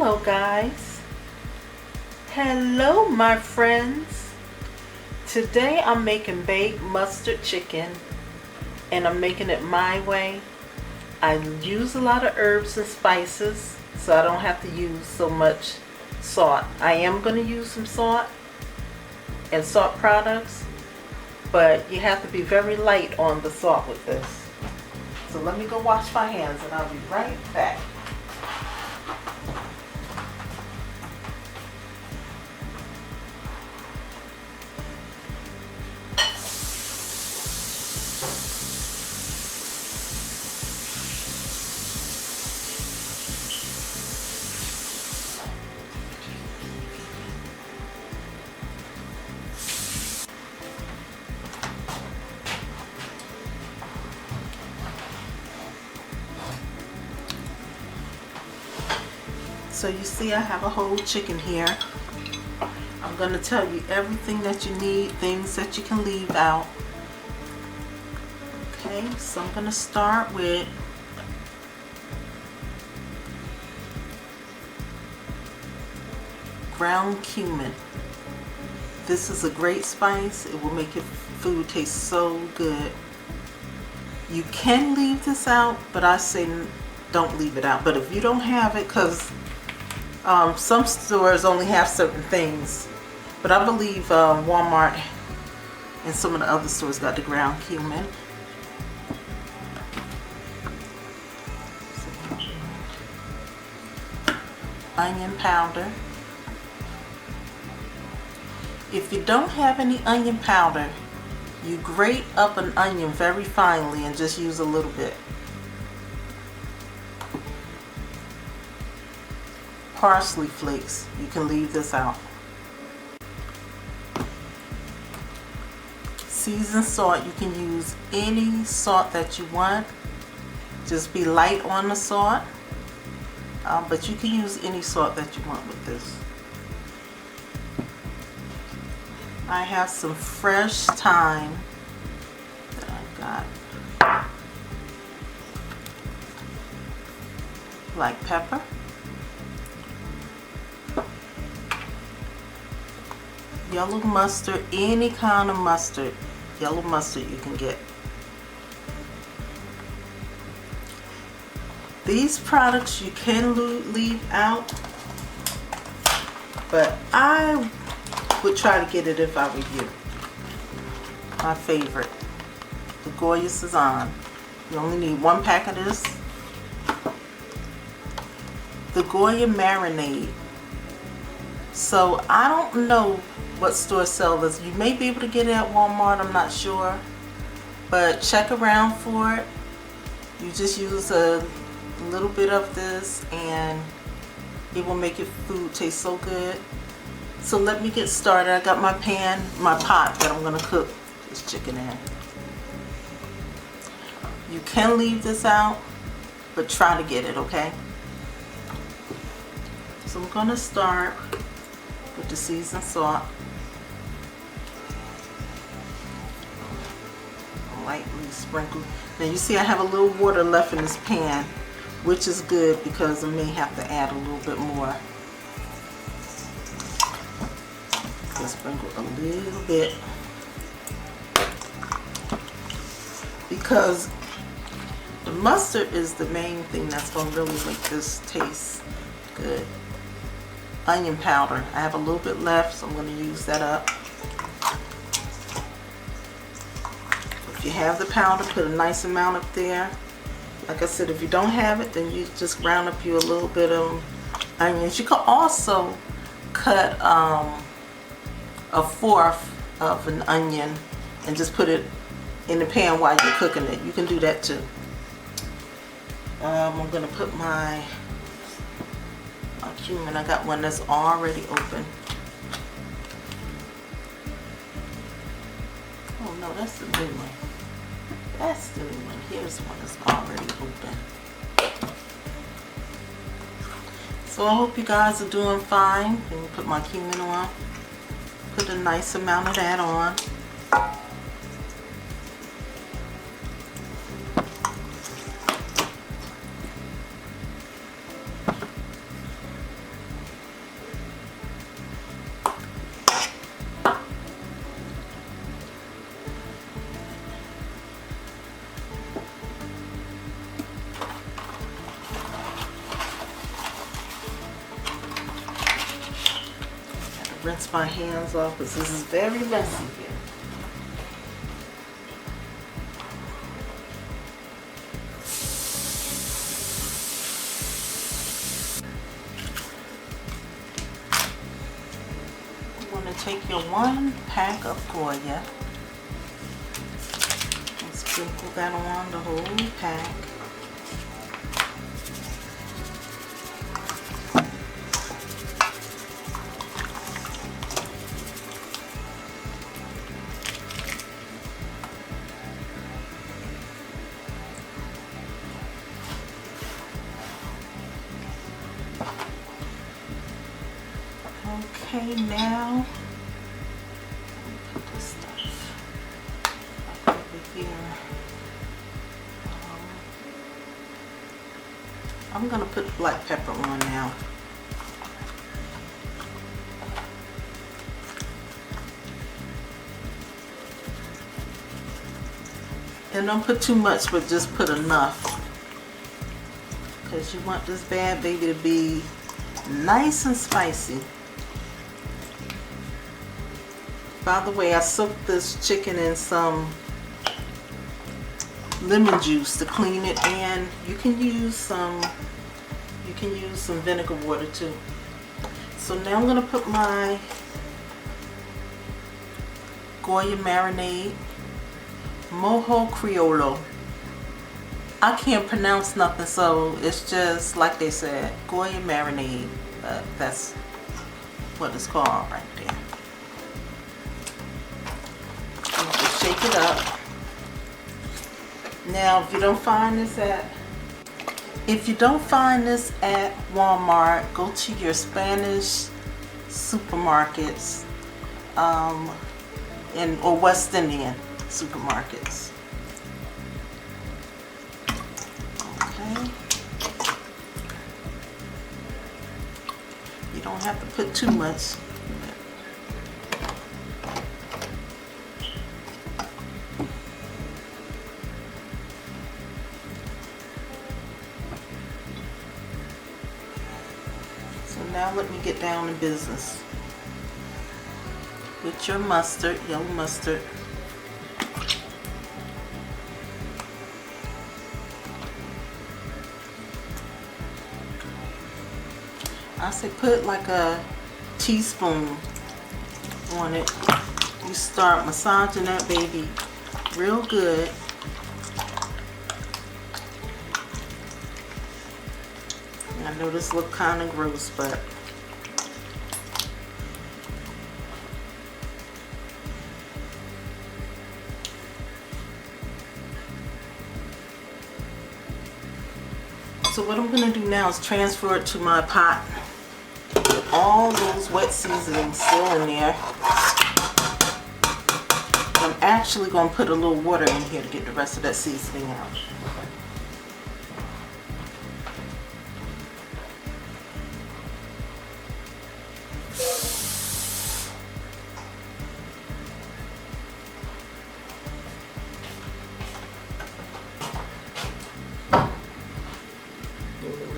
Hello guys. Hello my friends. Today I'm making baked mustard chicken and I'm making it my way. I use a lot of herbs and spices so I don't have to use so much salt. I am going to use some salt and salt products, but you have to be very light on the salt with this. So let me go wash my hands and I'll be right back. So you see I have a whole chicken here. I'm going to tell you everything that you need, things that you can leave out. Okay, so I'm going to start with ground cumin. This is a great spice. It will make your food taste so good. You can leave this out, but I say don't leave it out. But if you don't have it, because some stores only have certain things, but I believe Walmart and some of the other stores got the ground cumin. Onion powder. If you don't have any onion powder, you grate up an onion very finely and just use a little bit. Parsley flakes, you can leave this out. Seasoned salt, you can use any salt that you want. Just be light on the salt, but you can use any salt that you want with this. I have some fresh thyme that I got. Black pepper. Yellow mustard, any kind of mustard, yellow mustard you can get. These products you can leave out, but I would try to get it if I were you. My favorite, the Goya Sazon. You only need one pack of this. The Goya marinade. So I don't know what stores sell this. You may be able to get it at Walmart, I'm not sure, but check around for it. You just use a little bit of this and it will make your food taste so good. So let me get started. I got my pan, my pot that I'm going to cook this chicken in. You can leave this out, but try to get it, okay? So I'm going to start with the seasoned salt. Lightly sprinkle. Now you see I have a little water left in this pan, which is good because I may have to add a little bit more. Just sprinkle a little bit because the mustard is the main thing that's going to really make this taste good. Onion powder. I have a little bit left, so I'm going to use that up. If you have the powder, put a nice amount up there. Like I said, if you don't have it, then you just ground up you a little bit of onions. You can also cut a fourth of an onion and just put it in the pan while you're cooking it. You can do that too. I'm going to put my cumin. I got one that's already open. Oh no, that's the new one. That's the new one. Here's one that's already open. So I hope you guys are doing fine. Let me put my cumin on. Put a nice amount of that on. rinse my hands off because this is very messy here. You want to take your 1 pack of Goya and sprinkle that on the whole pack. Okay, now put this stuff over here. I'm gonna put black pepper on now. And don't put too much, but just put enough, because you want this bad baby to be nice and spicy. By the way, I soaked this chicken in some lemon juice to clean it, and you can use some vinegar water too. So now I'm gonna put my Goya marinade, Mojo Criollo. I can't pronounce nothing, so it's just like they said, Goya marinade. That's what it's called right there. Shake it up. Now, if you don't find this at Walmart, go to your Spanish supermarkets or West Indian supermarkets. Okay. You don't have to put too much. Now let me get down to business with your mustard, yellow mustard. I say put like a teaspoon on it. You start massaging that baby real good. I know this look kind of gross, but so what I'm going to do now is transfer it to my pot. All those wet seasonings still in there. I'm actually going to put a little water in here to get the rest of that seasoning out.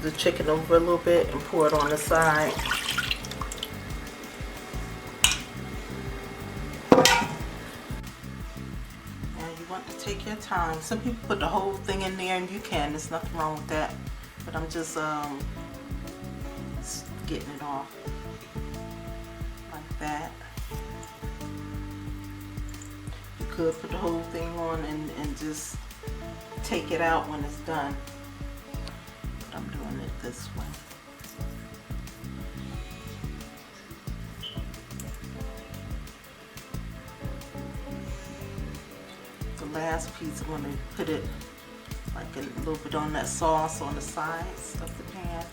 The chicken over a little bit and pour it on the side. Now you want to take your time. Some people put the whole thing in there, and you can. There's nothing wrong with that. But I'm just getting it off like that. You could put the whole thing on and just take it out when it's done. I'm doing it this way. The last piece, I'm going to put it like a little bit on that sauce on the sides of the pan.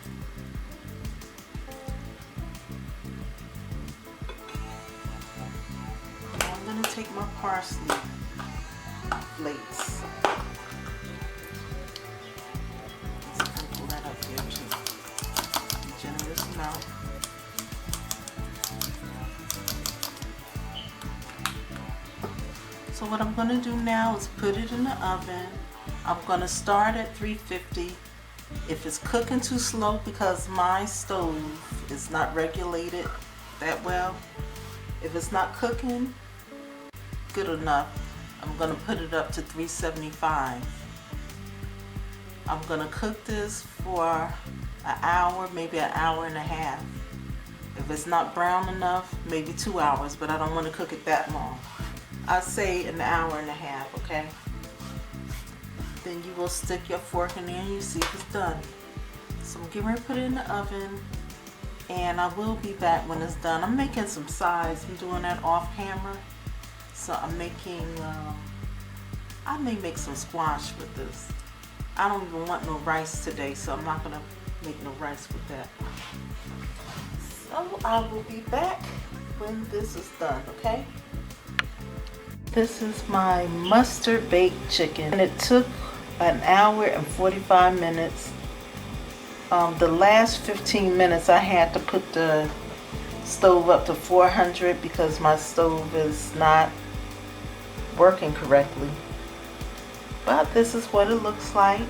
Now I'm going to take my parsley flakes. So what I'm going to do now is put it in the oven. I'm going to start at 350. If it's cooking too slow, because my stove is not regulated that well. If it's not cooking good enough, I'm gonna put it up to 375. I'm gonna cook this for an hour, maybe an hour and a half. If it's not brown enough, maybe 2 hours, but I don't want to cook it that long. I'd say an hour and a half, okay? Then you will stick your fork in there and you see if it's done. So I'm getting ready to put it in the oven, and I will be back when it's done. I'm making some sides. I'm doing that off camera. So I'm making, I may make some squash with this. I don't even want no rice today, so I'm not gonna make no rice with that. So I will be back when this is done, okay? This is my mustard baked chicken, and it took an hour and 45 minutes. The last 15 minutes I had to put the stove up to 400 because my stove is not working correctly. But this is what it looks like.